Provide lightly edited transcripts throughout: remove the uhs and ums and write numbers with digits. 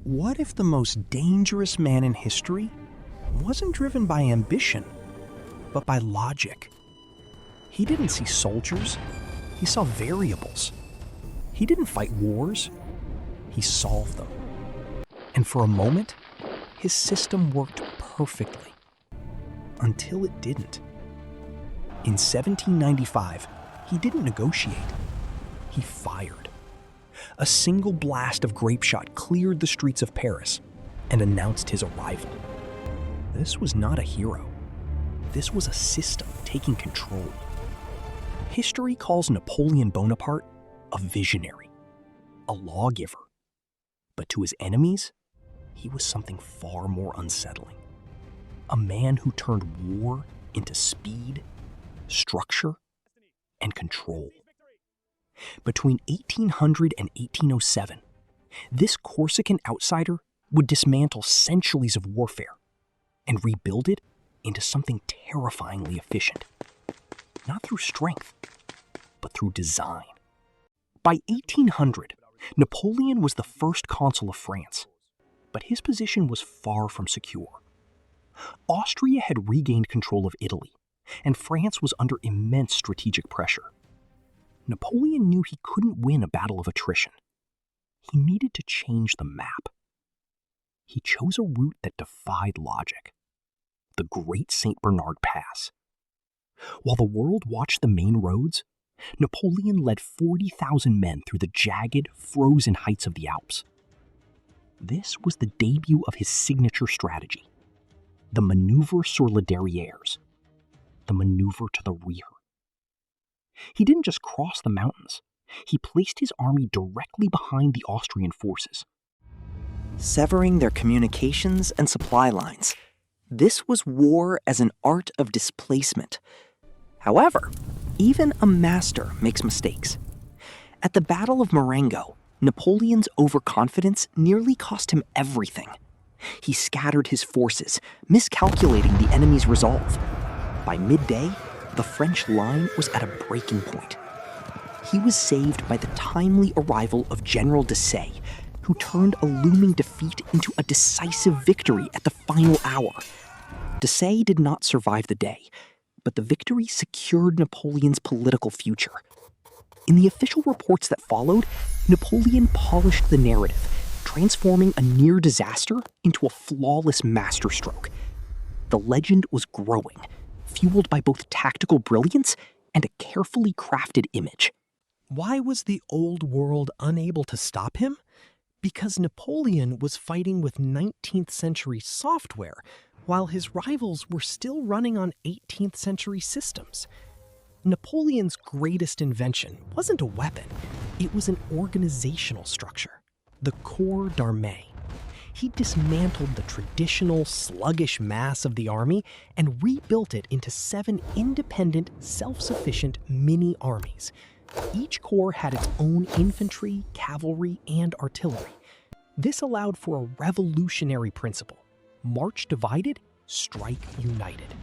What if the most dangerous man in history wasn't driven by ambition, but by logic? He didn't see soldiers, he saw variables. He didn't fight wars, he solved them. And for a moment, his system worked perfectly. Until it didn't. In 1795, he didn't negotiate, he fired. A single blast of grape shot cleared the streets of Paris and announced his arrival. This was not a hero. This was a system taking control. History calls Napoleon Bonaparte a visionary, a lawgiver. But to his enemies, he was something far more unsettling. A man who turned war into speed, structure, and control. Between 1800 and 1807, this Corsican outsider would dismantle centuries of warfare and rebuild it into something terrifyingly efficient. Not through strength, but through design. By 1800, Napoleon was the first consul of France, but his position was far from secure. Austria had regained control of Italy, and France was under immense strategic pressure. Napoleon knew he couldn't win a battle of attrition. He needed to change the map. He chose a route that defied logic: the Great St. Bernard Pass. While the world watched the main roads, Napoleon led 40,000 men through the jagged, frozen heights of the Alps. This was the debut of his signature strategy, the maneuver sur les derrières, the maneuver to the rear. He didn't just cross the mountains. He placed his army directly behind the Austrian forces, severing their communications and supply lines. This was war as an art of displacement. However, even a master makes mistakes. At the Battle of Marengo, Napoleon's overconfidence nearly cost him everything. He scattered his forces, miscalculating the enemy's resolve. By midday, the French line was at a breaking point. He was saved by the timely arrival of General Desaix, who turned a looming defeat into a decisive victory at the final hour. Desaix did not survive the day, but the victory secured Napoleon's political future. In the official reports that followed, Napoleon polished the narrative, transforming a near disaster into a flawless masterstroke. The legend was growing, fueled by both tactical brilliance and a carefully crafted image. Why was the old world unable to stop him? Because Napoleon was fighting with 19th century software, while his rivals were still running on 18th century systems. Napoleon's greatest invention wasn't a weapon, it was an organizational structure, the corps d'armée. He dismantled the traditional, sluggish mass of the army and rebuilt it into 7 independent, self-sufficient mini-armies. Each corps had its own infantry, cavalry, and artillery. This allowed for a revolutionary principle: march divided, strike united.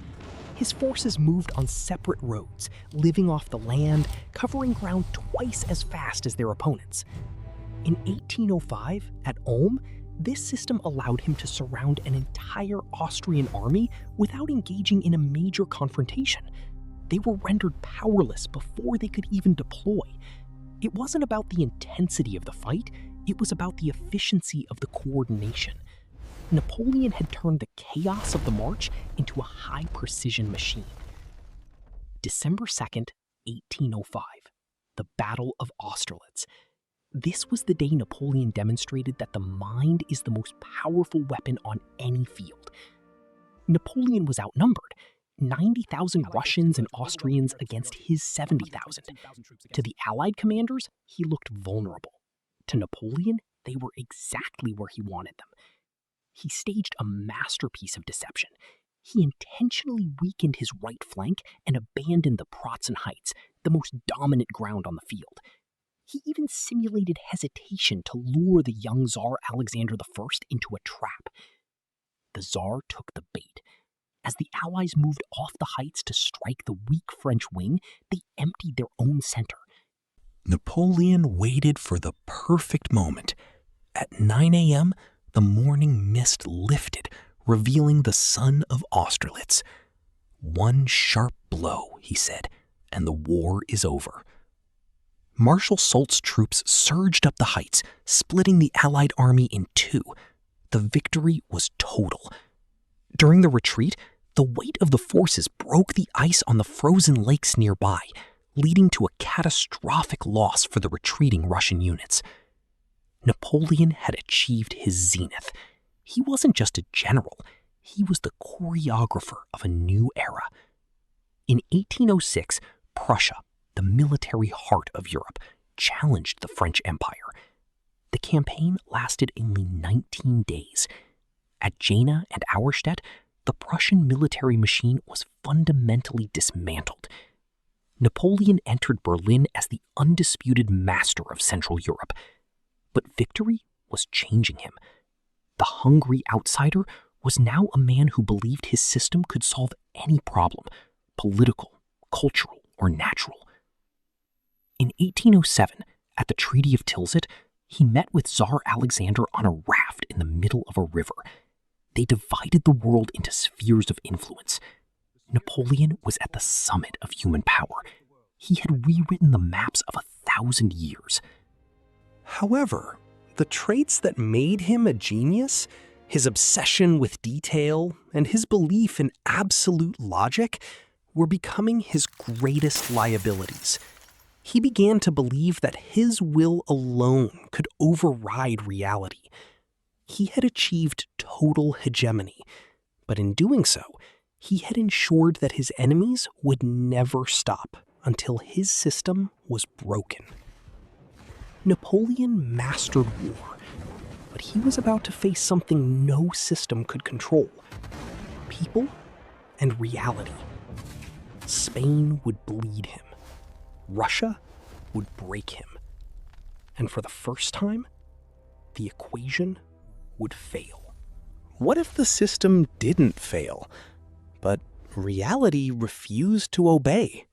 His forces moved on separate roads, living off the land, covering ground twice as fast as their opponents. In 1805, at Ulm, this system allowed him to surround an entire Austrian army without engaging in a major confrontation. They were rendered powerless before they could even deploy. It wasn't about the intensity of the fight, it was about the efficiency of the coordination. Napoleon had turned the chaos of the march into a high-precision machine. December 2nd, 1805, the Battle of Austerlitz. This was the day Napoleon demonstrated that the mind is the most powerful weapon on any field. Napoleon was outnumbered, 90,000 Russians and Austrians against his 70,000. To the Allied commanders, he looked vulnerable. To Napoleon, they were exactly where he wanted them. He staged a masterpiece of deception. He intentionally weakened his right flank and abandoned the Pratzen Heights, the most dominant ground on the field. He even simulated hesitation to lure the young Tsar Alexander I into a trap. The Tsar took the bait. As the Allies moved off the heights to strike the weak French wing, they emptied their own center. Napoleon waited for the perfect moment. At 9 a.m., The morning mist lifted, revealing the son of Austerlitz. "One sharp blow," he said, "and the war is over." Marshal Soult's troops surged up the heights, splitting the Allied army in two. The victory was total. During the retreat, the weight of the forces broke the ice on the frozen lakes nearby, leading to a catastrophic loss for the retreating Russian units. Napoleon had achieved his zenith. He wasn't just a general, he was the choreographer of a new era. In 1806, Prussia, the military heart of Europe, challenged the French Empire. The campaign lasted only 19 days. At Jena and Auerstedt, the Prussian military machine was fundamentally dismantled. Napoleon entered Berlin as the undisputed master of Central Europe. But victory was changing him. The hungry outsider was now a man who believed his system could solve any problem, political, cultural, or natural. In 1807, at the Treaty of Tilsit, he met with Tsar Alexander on a raft in the middle of a river. They divided the world into spheres of influence. Napoleon was at the summit of human power. He had rewritten the maps of 1,000 years. However, the traits that made him a genius, his obsession with detail, and his belief in absolute logic, were becoming his greatest liabilities. He began to believe that his will alone could override reality. He had achieved total hegemony, but in doing so, he had ensured that his enemies would never stop until his system was broken. Napoleon mastered war, but he was about to face something no system could control: people and reality. Spain would bleed him. Russia would break him. And for the first time, the equation would fail. What if the system didn't fail, but reality refused to obey?